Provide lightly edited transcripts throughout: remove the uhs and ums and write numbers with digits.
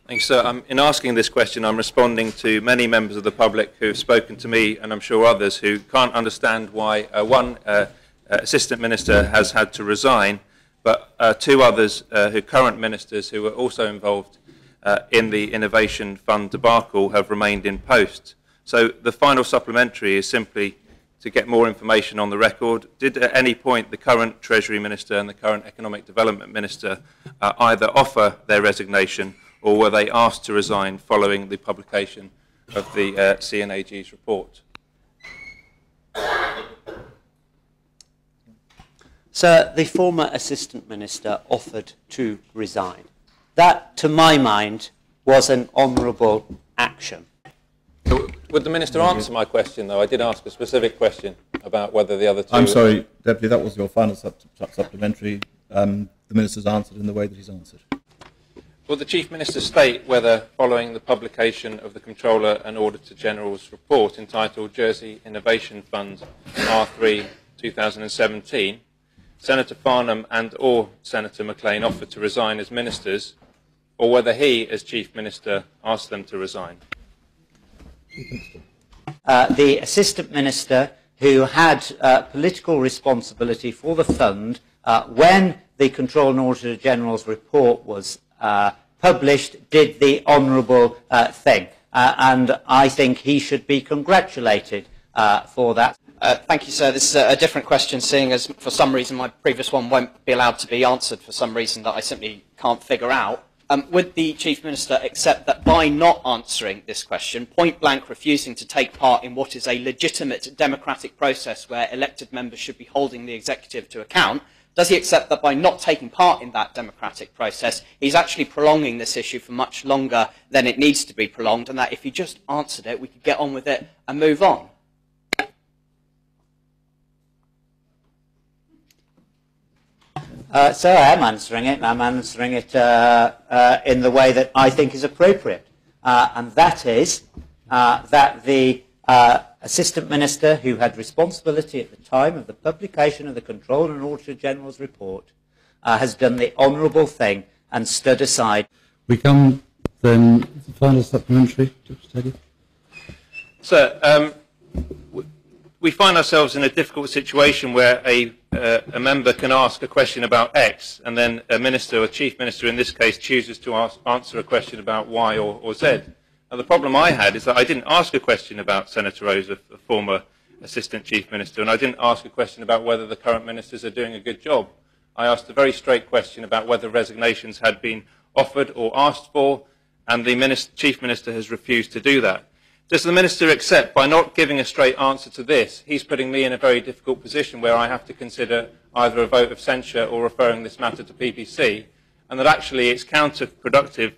Thanks, sir. In asking this question, I'm responding to many members of the public who have spoken to me, and I'm sure others, who can't understand why one Assistant Minister has had to resign, but two others, who current ministers who were also involved in the Innovation Fund debacle, have remained in post. So the final supplementary is simply to get more information on the record. Did at any point the current Treasury Minister and the current Economic Development Minister either offer their resignation, or were they asked to resign following the publication of the CNAG's report? Sir, the former Assistant Minister offered to resign. That, to my mind, was an honourable action. Would the Minister answer my question, though? I did ask a specific question about whether the other two... I'm sorry, Deputy, that was your final supplementary. The Minister's answered in the way that he's answered. Will the Chief Minister state whether, following the publication of the Comptroller and Auditor General's report entitled Jersey Innovation Fund R3 2017, Senator Farnham and or Senator McLean offered to resign as ministers, or whether he, as Chief Minister, asked them to resign? The Assistant Minister, who had political responsibility for the fund when the Comptroller and Auditor General's report was published, did the honourable thing, and I think he should be congratulated for that. Thank you, sir. This is a different question, seeing as for some reason my previous one won't be allowed to be answered for some reason that I simply can't figure out. Would the Chief Minister accept that by not answering this question, point blank refusing to take part in what is a legitimate democratic process where elected members should be holding the executive to account, does he accept that by not taking part in that democratic process, he's actually prolonging this issue for much longer than it needs to be prolonged, and that if he just answered it, we could get on with it and move on? So I am answering it, and I'm answering it in the way that I think is appropriate. And that is that the Assistant Minister, who had responsibility at the time of the publication of the Comptroller and Auditor General's report, has done the honourable thing and stood aside. We come then to the final supplementary. Sir, we find ourselves in a difficult situation where a member can ask a question about X, and then a minister, or chief minister in this case, chooses to answer a question about Y or Z. Now, the problem I had is that I didn't ask a question about Senator Rose, a former assistant chief minister, and I didn't ask a question about whether the current ministers are doing a good job. I asked a very straight question about whether resignations had been offered or asked for, and the chief minister has refused to do that. Does the Minister accept, by not giving a straight answer to this, he's putting me in a very difficult position where I have to consider either a vote of censure or referring this matter to PPC, and that actually it's counterproductive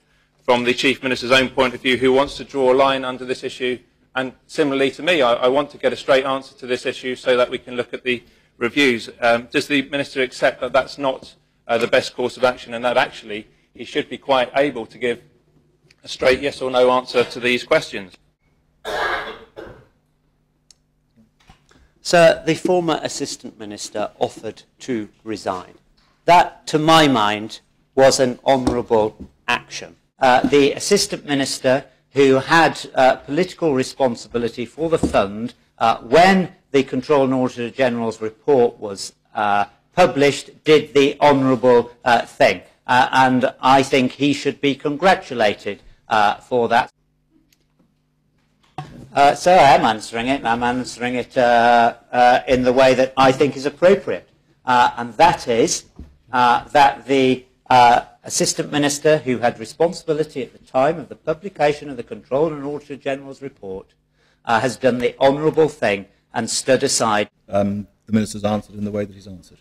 from the Chief Minister's own point of view, who wants to draw a line under this issue, and similarly to me, I want to get a straight answer to this issue so that we can look at the reviews. Does the Minister accept that that's not the best course of action, and that actually he should be quite able to give a straight yes or no answer to these questions? Sir, the former Assistant Minister offered to resign. That, to my mind, was an honourable action. The Assistant Minister, who had political responsibility for the fund when the Comptroller and Auditor General's report was published, did the honourable thing, and I think he should be congratulated for that. So I am answering it, and I'm answering it in the way that I think is appropriate. And that is that the Assistant Minister, who had responsibility at the time of the publication of the Comptroller and Auditor General's report, has done the honourable thing and stood aside. The Minister's answered in the way that he's answered.